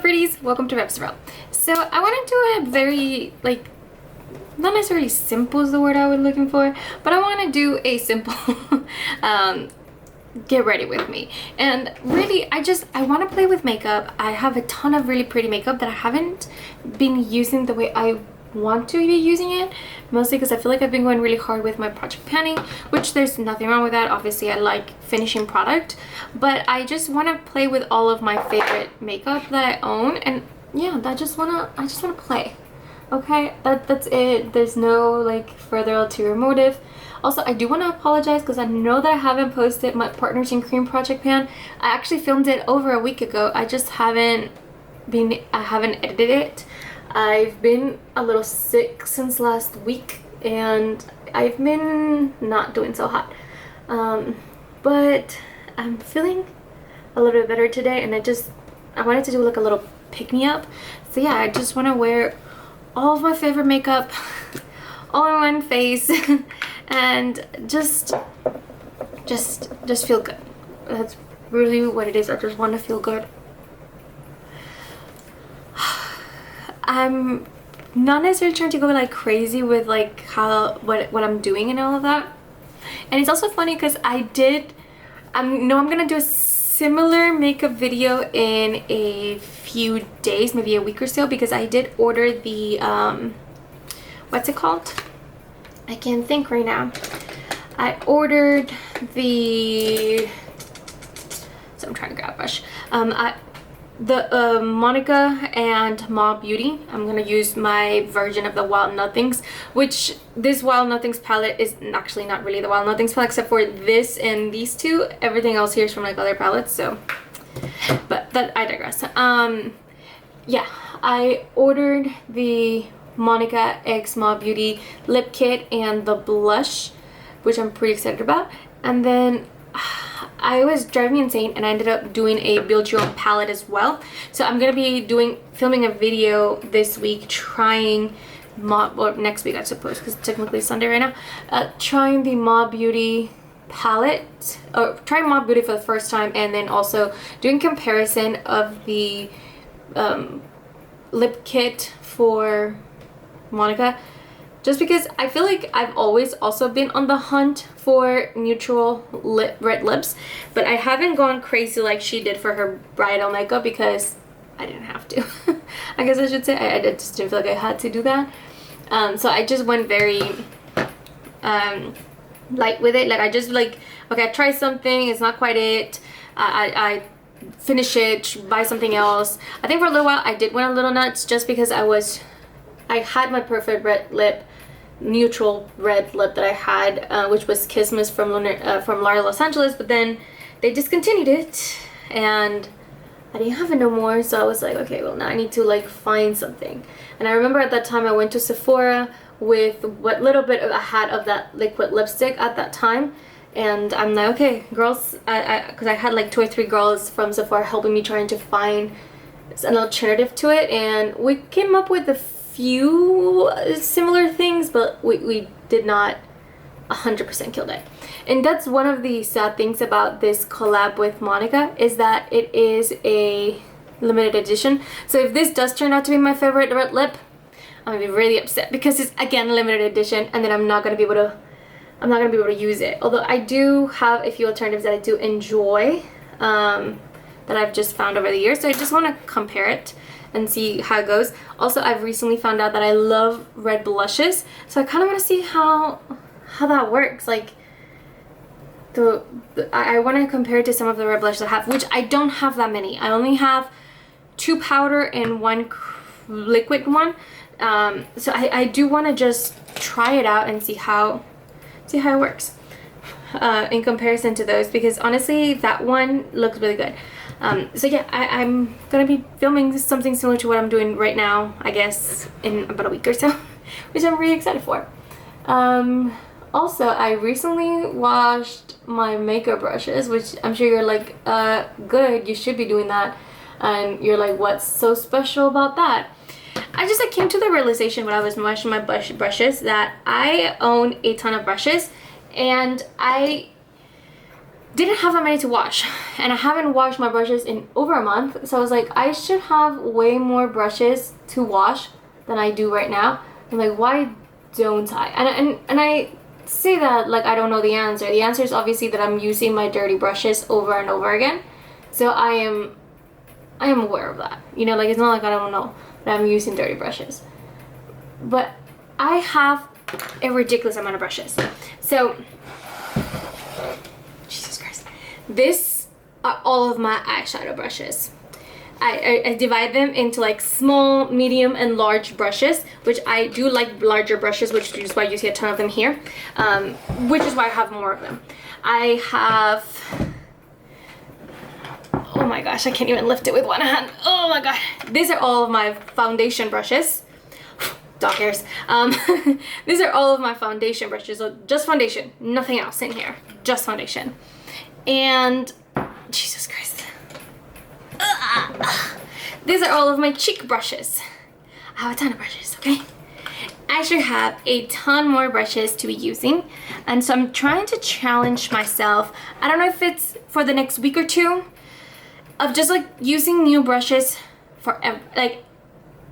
Pretties, welcome to Lunar. So I want to do a very, not necessarily simple is the word I was looking for, but I want to do a simple get ready with me. And really, I want to play with makeup. I have a ton of really pretty makeup that I haven't been using the way I want to be using it, mostly because I feel like I've been going really hard with my project panning, which there's nothing wrong with that. Obviously I like finishing product, but I just want to play with all of my favorite makeup that I own. And yeah, I just want to play. Okay, that's it. There's no further ulterior motive. Also, I do want to apologize because I know that I haven't posted my Partners in Cream project pan. I actually filmed it over a week ago. I haven't edited it. I've been a little sick since last week and I've been not doing so hot. But I'm feeling a little bit better today, and I wanted to do a little pick-me-up. So yeah, I just want to wear all of my favorite makeup all on one face and just feel good. That's really what it is. I just want to feel good. I'm not necessarily trying to go crazy with what I'm doing and all of that. And it's also funny because I'm gonna do a similar makeup video in a few days, maybe a week or so, because I did order the what's it called? I can't think right now. I ordered the, so I'm trying to grab a brush. The Monica and Ma Beauty. I'm gonna use my version of the Wild Nothings, which this Wild Nothings palette is actually not really the Wild Nothings palette, except for this and these two. Everything else here is from other palettes, so, but that, I digress. Yeah, I ordered the Monica x Ma Beauty lip kit and the blush, which I'm pretty excited about. And then I was driving me insane and I ended up doing a build your own palette as well. So I'm gonna be filming a video this week trying next week I suppose, because it's technically Sunday right now, trying the Ma Beauty palette, or trying Ma Beauty for the first time, and then also doing comparison of the lip kit for Monica, just because I feel like I've always also been on the hunt for neutral red lips, but I haven't gone crazy like she did for her bridal makeup because I didn't have to. I guess I should say I just didn't feel like I had to do that. So I just went very light with it. I just okay, I try something, it's not quite it. I finish it, buy something else. I think for a little while I did went a little nuts just because I had my perfect red lip, neutral red lip that I had, which was Kismet from Lunar, from L'Oreal Los Angeles, but then they discontinued it and I didn't have it no more. So I was like, okay, well now I need to find something. And I remember at that time I went to Sephora with what little bit I had of that liquid lipstick at that time, and I'm like, okay girls, because I had 2 or 3 girls from Sephora helping me trying to find an alternative to it, and we came up with a few similar things, but we did not 100% kill that. And that's one of the sad things about this collab with Monica, is that it is a limited edition. So if this does turn out to be my favorite red lip, I'm gonna be really upset because it's again limited edition, and then I'm not gonna be able to use it. Although I do have a few alternatives that I do enjoy, that I've just found over the years. So I just want to compare it and see how it goes. Also, I've recently found out that I love red blushes, so I kind of want to see how that works. I want to compare it to some of the red blushes I have, which I don't have that many. I only have 2 powder and 1 liquid one. So I do want to just try it out and see how it works in comparison to those, because honestly that one looks really good. So yeah, I'm gonna be filming something similar to what I'm doing right now, I guess in about a week or so, which I'm really excited for. Also, I recently washed my makeup brushes, which I'm sure you're like, good, you should be doing that, and you're like, what's so special about that? I came to the realization when I was washing my brushes that I own a ton of brushes, and I didn't have that many to wash, and I haven't washed my brushes in over a month, so I was like, I should have way more brushes to wash than I do right now. I'm like, why don't I? And I say that like I don't know the answer. The answer is obviously that I'm using my dirty brushes over and over again, so I am aware of that, you know, like it's not like I don't know that I'm using dirty brushes, but I have a ridiculous amount of brushes. So Jesus Christ, this are all of my eyeshadow brushes. I divide them into like small, medium, and large brushes, which I do like larger brushes, which is why you see a ton of them here, which is why I have more of them. I have, oh my gosh, I can't even lift it with one hand. Oh my god. These are all of my foundation brushes. Dog hairs. These are all of my foundation brushes, so just foundation, nothing else in here, just foundation. And Jesus Christ. These are all of my cheek brushes. I have a ton of brushes, okay? I should have a ton more brushes to be using, and so I'm trying to challenge myself. I don't know if it's for the next week or two, of just like using new brushes for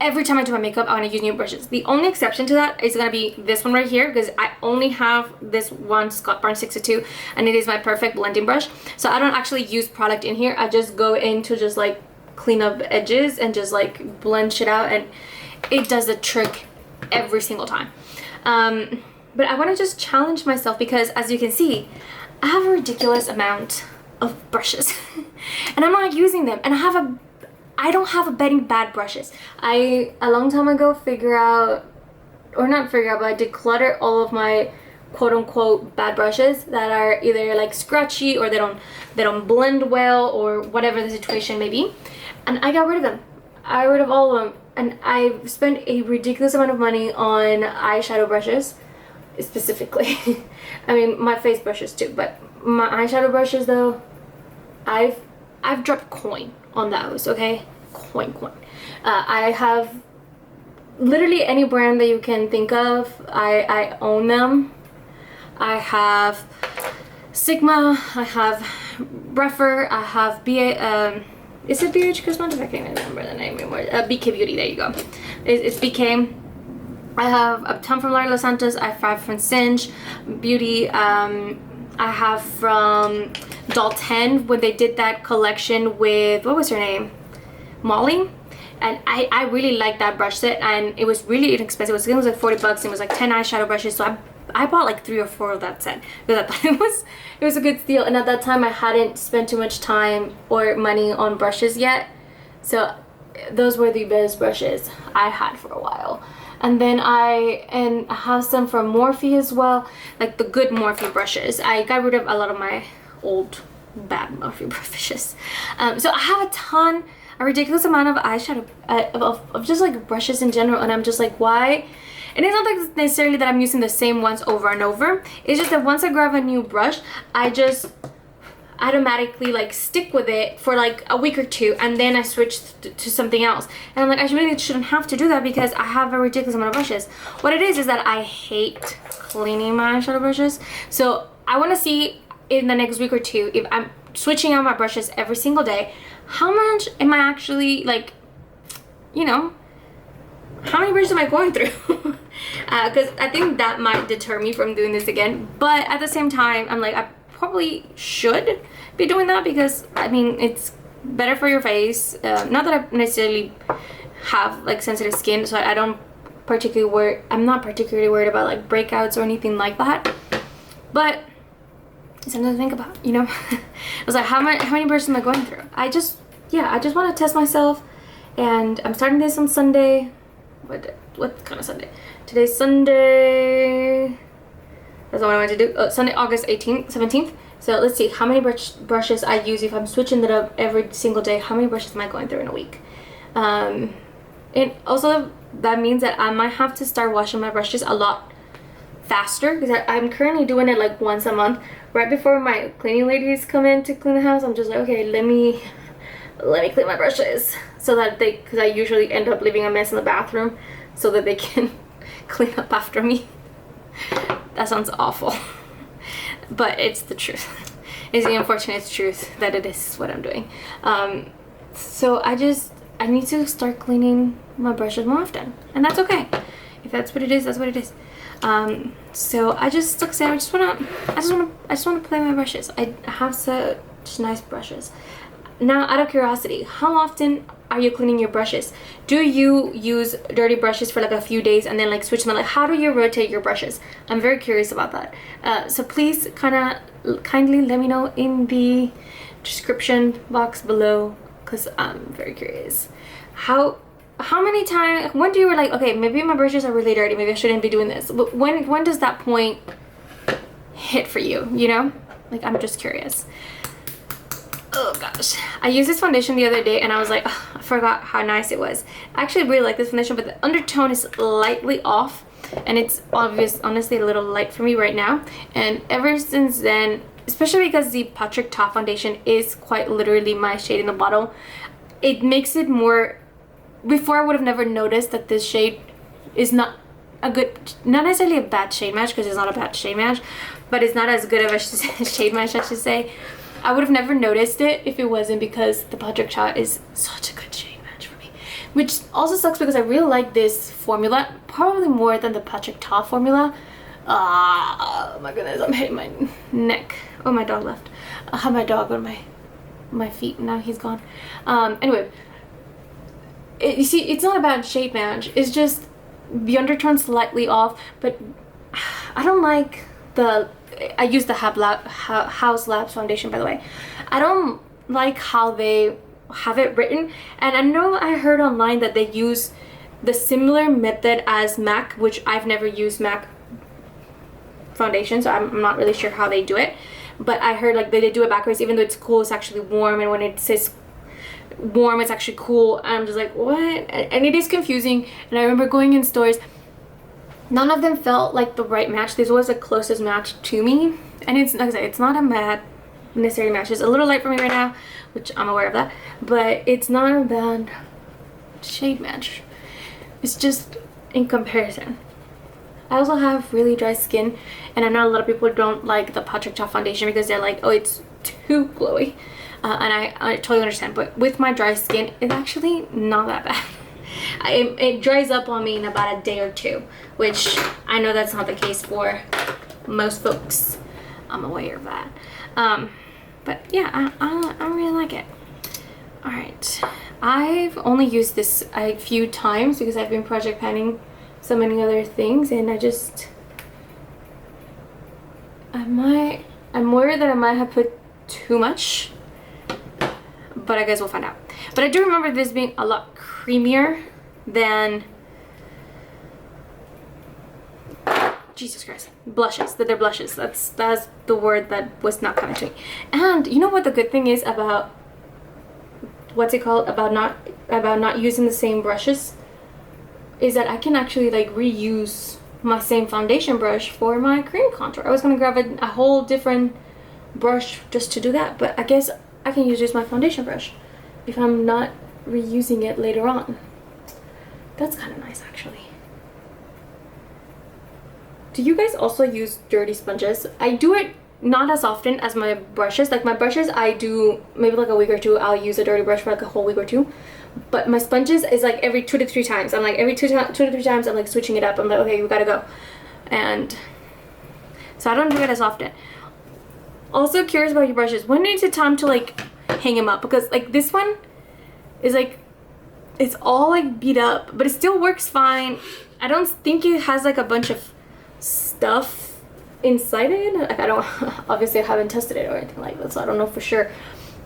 every time I do my makeup. I want to use new brushes. The only exception to that is gonna be this one right here, because I only have this one Scott Barnes 62, and it is my perfect blending brush. So I don't actually use product in here. I just go in to just like clean up edges and just like blend shit out, and it does the trick every single time. But I want to just challenge myself, because as you can see, I have a ridiculous amount of brushes and I'm not using them, and I don't have any bad brushes. A long time ago but I did clutter all of my quote-unquote bad brushes that are either like scratchy or they don't blend well or whatever the situation may be, and I got rid of them. I got rid of all of them, and I've spent a ridiculous amount of money on eyeshadow brushes specifically. I mean my face brushes too, but my eyeshadow brushes though, I've dropped coin on those, okay? Coin. I have literally any brand that you can think of. I own them. I have Sigma, I have Breffer, I have is it BH Cosmetics? I can't even remember the name anymore. BK Beauty, there you go. It's BK. I have a ton from Lara Los Santos. I have from Singe Beauty. I have from Doll 10 when they did that collection with, what was her name? Molly. And I really liked that brush set, and it was really inexpensive. It was like 40 bucks, and it was like 10 eyeshadow brushes. So I bought like 3 or 4 of that set because I thought it was a good steal. And at that time I hadn't spent too much time or money on brushes yet, so those were the best brushes I had for a while. And then I have some from Morphe as well, like the good Morphe brushes. I got rid of a lot of my old bad Morphe brushes. So I have a ridiculous amount of eyeshadow, of just like brushes in general, and I'm just like, why? And it's not like necessarily that I'm using the same ones over and over. It's just that once I grab a new brush, I just automatically like stick with it for like a week or two, and then I switch to something else. And I'm like, I really shouldn't have to do that because I have a ridiculous amount of brushes. What it is that I hate cleaning my eyeshadow brushes. So I want to see in the next week or two, if I'm switching out my brushes every single day, how much am I actually, like, you know, how many brushes am I going through? Because I think that might deter me from doing this again. But at the same time, I'm like, I probably should be doing that because, I mean, it's better for your face. Not that I necessarily have like sensitive skin, so I'm not particularly worried about like breakouts or anything like that. But it's something to think about, you know. I was like, how many brushes am I going through? I just want to test myself, and I'm starting this on Sunday. What kind of Sunday? Today's Sunday. That's what I want to do. Sunday, August 17th. So let's see how many brushes I use if I'm switching it up every single day. How many brushes am I going through in a week? And also that means that I might have to start washing my brushes a lot faster because I'm currently doing it like once a month. Right before my cleaning ladies come in to clean the house, I'm just like, okay, let me clean my brushes so that because I usually end up leaving a mess in the bathroom so that they can clean up after me. That sounds awful, but it's the truth. is the unfortunate truth that it is what I'm doing. So I need to start cleaning my brushes more often, and that's okay. If that's what it is, that's what it is. So I just like I said, I just wanna play my brushes. I have such nice brushes. Now, out of curiosity, how often are you cleaning your brushes? Do you use dirty brushes for like a few days and then like switch them? Like, how do you rotate your brushes? I'm very curious about that. So please kindly let me know in the description box below, because I'm very curious. How many times, when do you were like, okay, maybe my brushes are really dirty, maybe I shouldn't be doing this? When does that point hit for you, you know? Like, I'm just curious. Oh gosh, I used this foundation the other day and I was like, oh, I forgot how nice it was. I actually really like this foundation, but the undertone is slightly off and it's honestly a little light for me right now. And ever since then, especially because the Patrick Ta foundation is quite literally my shade in the bottle, it makes it more, before I would have never noticed that this shade is not a good, not necessarily a bad shade match, because it's not a bad shade match, but it's not as good of a shade match, I should say. I would have never noticed it if it wasn't because the Patrick Ta is such a good shade match for me. Which also sucks because I really like this formula, probably more than the Patrick Ta formula. Oh my goodness, I'm hitting my neck. Oh, my dog left. I have my dog on my feet, now he's gone. Anyway, you see, it's not a bad shade match. It's just the undertone slightly off, but I don't like the, I use the Haus Labs foundation, by the way. I don't like how they have it written, and I know I heard online that they use the similar method as MAC, which I've never used MAC foundation, so I'm not really sure how they do it, but I heard like they do it backwards. Even though it's cool, it's actually warm, and when it says warm, it's actually cool, and I'm just like, what? And it is confusing. And I remember going in stores, none of them felt like the right match. This was the closest match to me, and it's, like I said, it's not a bad necessary match. It's a little light for me right now, which I'm aware of that, but it's not a bad shade match. It's just in comparison. I also have really dry skin, and I know a lot of people don't like the Patrick Ta foundation because they're like, oh, it's too glowy, and I totally understand, but with my dry skin, it's actually not that bad. It dries up on me in about a day or two, which I know that's not the case for most folks. I'm aware of that. But yeah, I really like it. Alright, I've only used this a few times because I've been project panning so many other things, and I'm worried that I might have put too much, but I guess we'll find out. But I do remember this being a lot creamier than, Jesus Christ, blushes. That they're blushes. That's the word that was not coming to me. And you know what the good thing is about, what's it called, about not using the same brushes, is that I can actually like reuse my same foundation brush for my cream contour. I was gonna grab a whole different brush just to do that, but I guess I can use just my foundation brush if I'm not reusing it later on. That's kind of nice, actually. Do you guys also use dirty sponges? I do it not as often as my brushes. Like my brushes, I do maybe like a week or two, I'll use a dirty brush for like a whole week or two. But my sponges is like every 2 to 3 times. I'm like every 2 to 3 times I'm like switching it up. I'm like, okay, we gotta go. And so I don't do it as often. Also curious about your brushes. When is it time to like hang them up? Because like this one is like, it's all like beat up, but it still works fine. I don't think it has like a bunch of stuff inside it. Like, I don't, obviously I haven't tested it or anything like that, so I don't know for sure.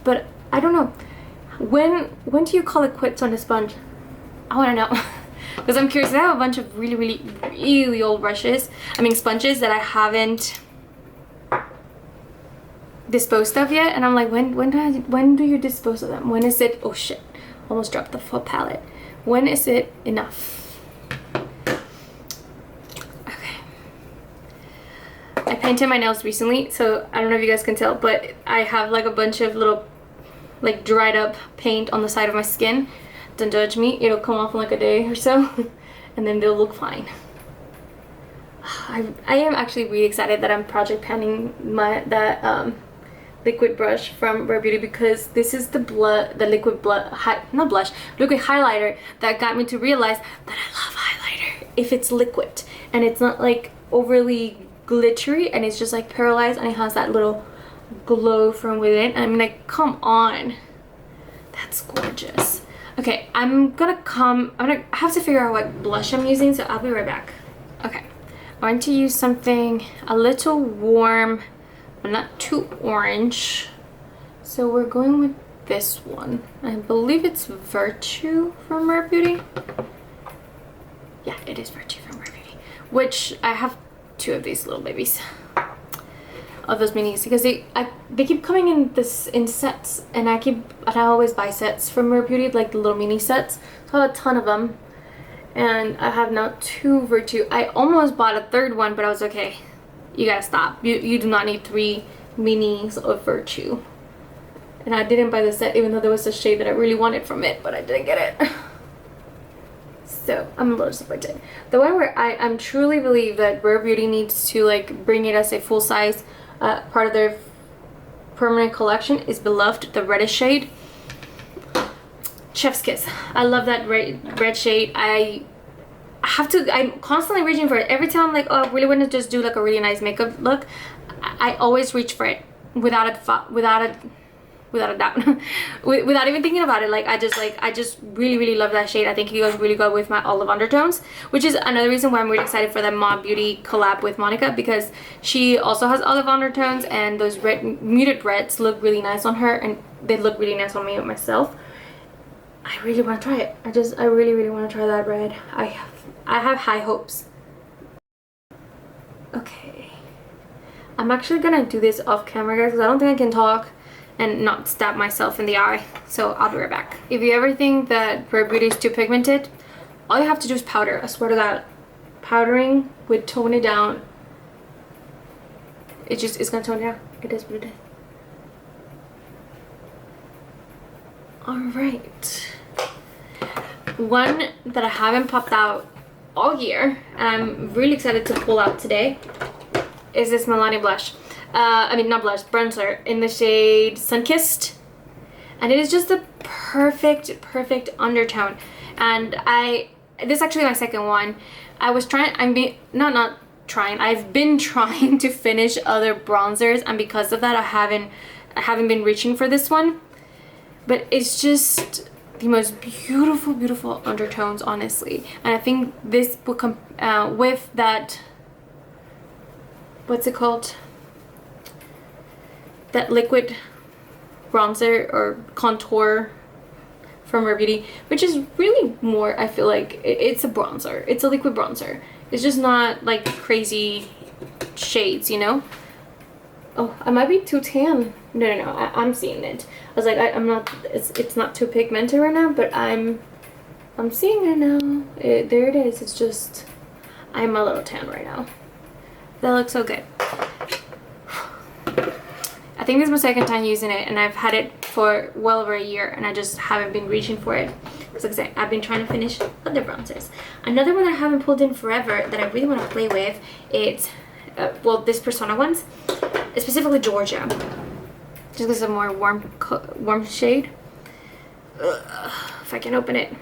But I don't know. When do you call it quits on a sponge? I want to know. Because I'm curious. I have a bunch of really old brushes. I mean sponges that I haven't disposed of yet, and I'm like, when do you dispose of them? When is it, oh shit, almost dropped the full palette. When is it enough? Okay. I painted my nails recently, so I don't know if you guys can tell, but I have like a bunch of little like dried up paint on the side of my skin. Don't judge me, it'll come off in like a day or so and then they'll look fine. I am actually really excited that I'm project panning liquid brush from Rare Beauty because this is the liquid liquid highlighter that got me to realize that I love highlighter if it's liquid and it's not like overly glittery and it's just like paralyzed and it has that little glow from within. I'm like, come on, that's gorgeous. Okay, I'm gonna have to figure out what blush I'm using, so I'll be right back. Okay, I want to use something a little warm but not too orange, so we're going with this one. I believe it's Virtue from Rare Beauty. Yeah, it is Virtue from Rare Beauty, which I have 2 of these little babies of those minis because they keep coming in sets, and I always buy sets from Rare Beauty, like the little mini sets, so I have a ton of them. And I have now 2 Virtue. I almost bought a 3rd one, but I was okay, you gotta stop. You do not need 3 minis of Virtue. And I didn't buy the set even though there was a shade that I really wanted from it, but I didn't get it. So I'm a little disappointed. The one where I'm truly believe that Rare Beauty needs to like bring it as a full size part of their permanent collection is Beloved, the reddish shade. Chef's Kiss. I love that red shade. I'm constantly reaching for it. Every time I'm like, oh, I really want to just do like a really nice makeup look, I always reach for it without a doubt. without even thinking about it. Like I just really love that shade. I think it goes really good with my olive undertones, which is another reason why I'm really excited for the Mom Beauty collab with Monica, because she also has olive undertones and those muted reds look really nice on her, and they look really nice on me and myself. I really want to try it. I really want to try that red. I have high hopes. Okay, I'm actually gonna do this off camera, guys, because I don't think I can talk and not stab myself in the eye, so I'll be right back. If you ever think that Rare Beauty is too pigmented, all you have to do is powder. I swear to God, powdering would tone it down. It's gonna tone it down. It is what it is. Alright, one that I haven't popped out all year and I'm really excited to pull out today is this Milani blush. Not blush, bronzer in the shade Sunkissed, and it is just the perfect undertone. And this is actually my 2nd one. I've been trying to finish other bronzers, and because of that I haven't been reaching for this one, but it's just the most beautiful undertones, honestly. And I think this will come with that, what's it called, that liquid bronzer or contour from Rare Beauty, which is really more, I feel like it's a bronzer. It's a liquid bronzer. It's just not like crazy shades, you know? Oh, I might be too tan. No, I'm seeing it. I was like, I'm not, it's not too pigmented right now, but I'm seeing it now. There it is. It's just, I'm a little tan right now. That looks so good. I think this is my 2nd time using it, and I've had it for well over a year, and I just haven't been reaching for it. Because like I said, I've been trying to finish other bronzers. Another one that I haven't pulled in forever that I really want to play with, it's, this Persona ones, specifically Georgia. Just because it's a more warm shade. If I can open it.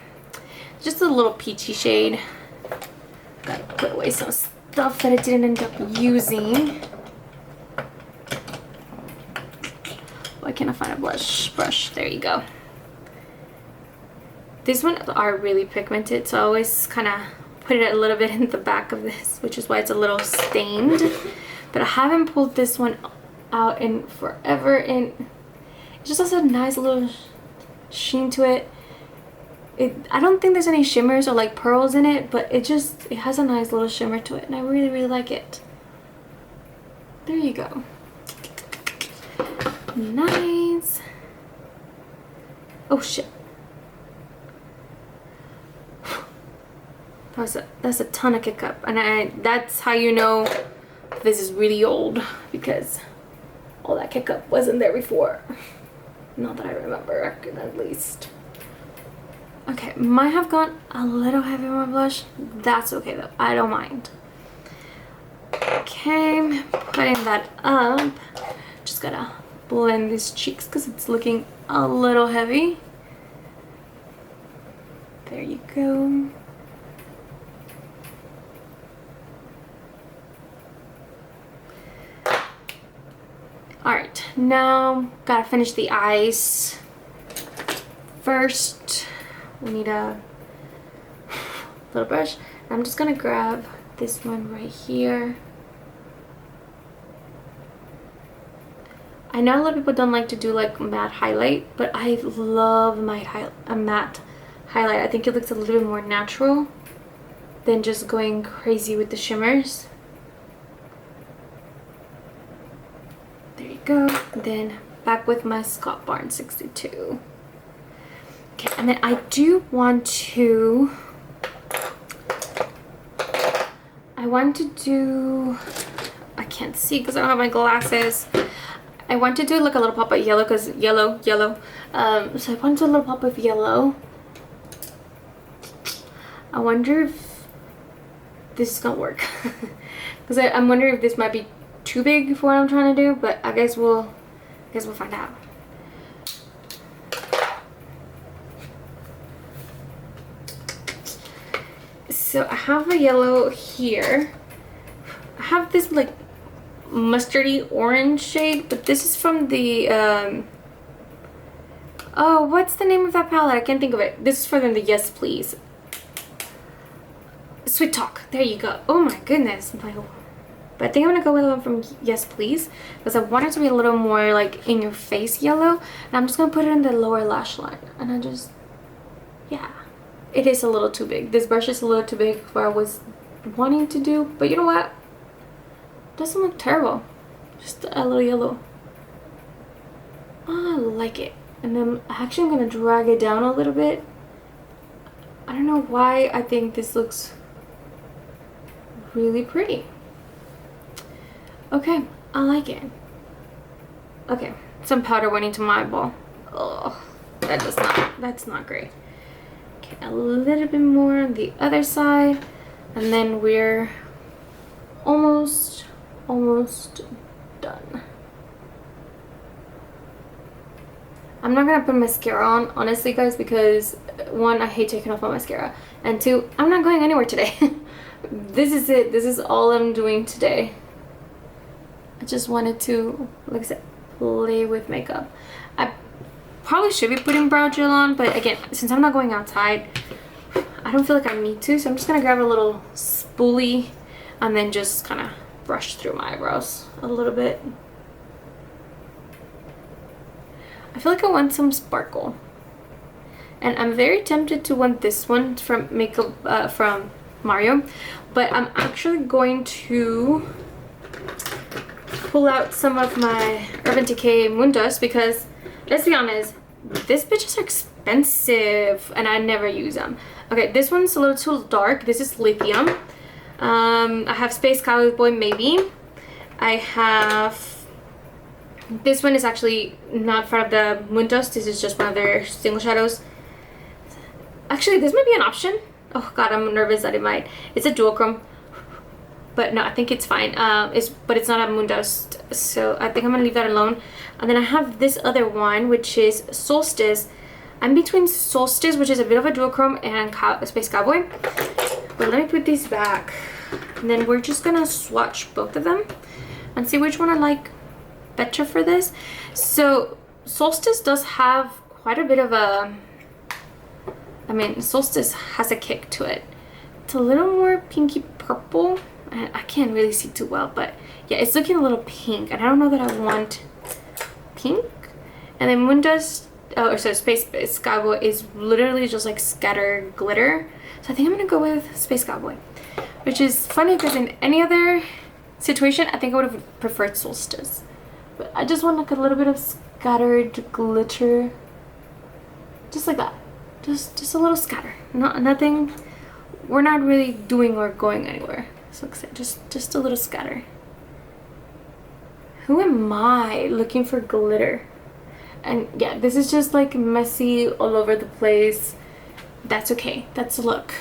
Just a little peachy shade. Gotta put away some stuff that I didn't end up using. Why can't I find a blush brush? There you go. These ones are really pigmented, so I always kind of put it a little bit in the back of this, which is why it's a little stained. But I haven't pulled this one out in forever, and it just has a nice little sheen to it. I don't think there's any shimmers or like pearls in it, but it has a nice little shimmer to it, and I really like it. There you go. Nice. Oh shit. That's a ton of kick up, and that's how you know this is really old, because all that kick up wasn't there before. Not that I remember, at least. Okay, might have gone a little heavy on my blush. That's okay though, I don't mind. Okay, putting that up. Just gotta blend these cheeks because it's looking a little heavy. There you go. Alright, now gotta finish the eyes. First, we need a little brush. I'm just gonna grab this one right here. I know a lot of people don't like to do like matte highlight, but I love a matte highlight. I think it looks a little bit more natural than just going crazy with the shimmers. There you go. Then back with my Scott Barnes 62. Okay, and then I do want to do, I can't see because I don't have my glasses. I want to do like a little pop of yellow because yellow. So I want to do a little pop of yellow. I wonder if this is gonna work because I'm wondering if this might be too big for what I'm trying to do, but I guess we'll find out. So I have a yellow here. I have this like mustardy orange shade, but this is from the oh, what's the name of that palette? I can't think of it. This is from the Yes Please. Sweet Talk. There you go. Oh my goodness. But I think I'm gonna go with the one from Yes Please because I want it to be a little more like in your face yellow, and I'm just gonna put it in the lower lash line, and I just, yeah, it is a little too big. This brush is a little too big for what I was wanting to do, but you know what? It doesn't look terrible. Just a little yellow. Oh, I like it. And then actually I'm gonna drag it down a little bit. I don't know why I think this looks really pretty. Okay, I like it. Okay, some powder went into my eyeball. Oh, that's not great. Okay, a little bit more on the other side, and then we're almost done. I'm not gonna put mascara on, honestly, guys, because one, I hate taking off my mascara, and two, I'm not going anywhere today. This is it. This is all I'm doing today. I just wanted to, like I said, play with makeup. I probably should be putting brow gel on, but again, since I'm not going outside, I don't feel like I need to, so I'm just gonna grab a little spoolie and then just kind of brush through my eyebrows a little bit. I feel like I want some sparkle, and I'm very tempted to want this one from makeup from Mario, but I'm actually going to pull out some of my Urban Decay Moondust because, let's be honest, these bitches are expensive and I never use them. Okay, this one's a little too dark. This is Lithium. I have Space Cowboy maybe. I have, this one is actually not part of the Moondust. This is just one of their single shadows. Actually, this might be an option. Oh god, I'm nervous that it might. It's a duochrome, but no, I think it's fine. But it's not a Moondust, so I think I'm gonna leave that alone. And then I have this other one, which is Solstice. I'm between Solstice, which is a bit of a duochrome, and Space Cowboy. But let me put these back, and then we're just gonna swatch both of them and see which one I like better for this. So Solstice does have quite a bit of a, I mean, Solstice has a kick to it. It's a little more pinky purple. I can't really see too well, but yeah, it's looking a little pink, and I don't know that I want pink. And then Moondust, Space Cowboy is literally just like scattered glitter. So I think I'm gonna go with Space Cowboy, which is funny because in any other situation, I think I would have preferred Solstice. But I just want like a little bit of scattered glitter, just like that. Just a little scatter. Nothing. We're not really doing or going anywhere. So just a little scatter. Who am I looking for glitter? And yeah, this is just like messy all over the place. That's okay. That's the look.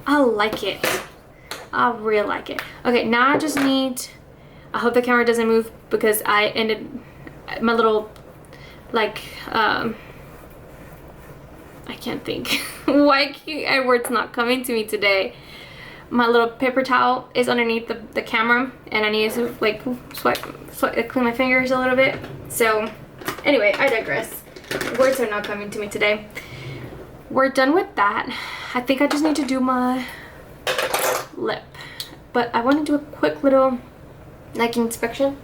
I like it. I really like it. Okay, now I just need, I hope the camera doesn't move because I ended my little, like, I can't think. Why can't words not coming to me today? My little paper towel is underneath the camera, and I need to like swipe, clean my fingers a little bit. So anyway, I digress. Words are not coming to me today. We're done with that. I think I just need to do my lip, but I want to do a quick little like inspection.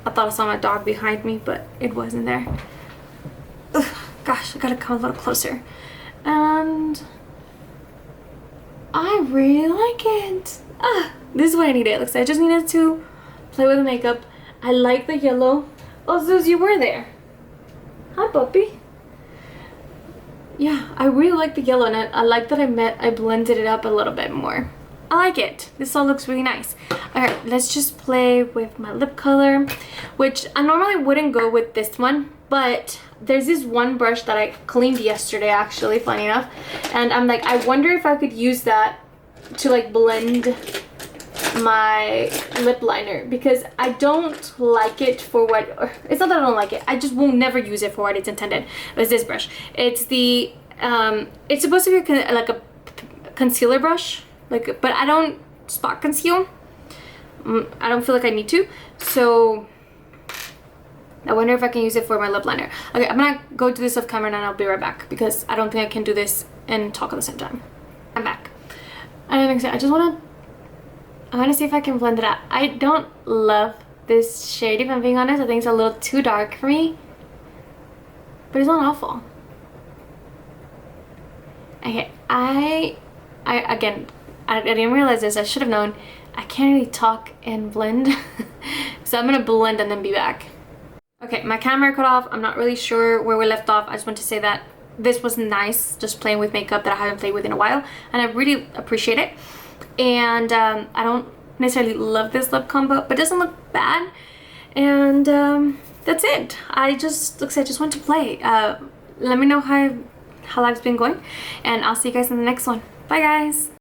I thought I saw my dog behind me, but it wasn't there. Ugh, gosh, I gotta come a little closer. And I really like it. This is what I needed. Looks like I just needed to play with the makeup. I like the yellow. Oh, Zeus, you were there. Hi, puppy. Yeah, I really like the yellow, and I like that I blended it up a little bit more. I like it. This all looks really nice. Alright, let's just play with my lip color, which I normally wouldn't go with this one, but there's this one brush that I cleaned yesterday, actually, funny enough, and I'm like, I wonder if I could use that to like blend my lip liner, because I don't like it for what, or it's not that I don't like it, I just will never use it for what it's intended. It's this brush. It's the it's supposed to be like a concealer brush, like, but I don't spot conceal. I don't feel like I need to, so I wonder if I can use it for my lip liner. Okay, I'm gonna go do this off camera and I'll be right back, because I don't think I can do this and talk at the same time. I'm back. I'm excited. I want to see if I can blend it out. I don't love this shade, if I'm being honest. I think it's a little too dark for me, but it's not awful. Okay, I didn't realize this. I should have known. I can't really talk and blend. So I'm gonna blend and then be back. Okay, my camera cut off. I'm not really sure where we left off. I just want to say that this was nice, just playing with makeup that I haven't played with in a while, and I really appreciate it. And I don't necessarily love this lip combo, but it doesn't look bad. And that's it. I just want to play. Let me know how life's been going, and I'll see you guys in the next one. Bye, guys.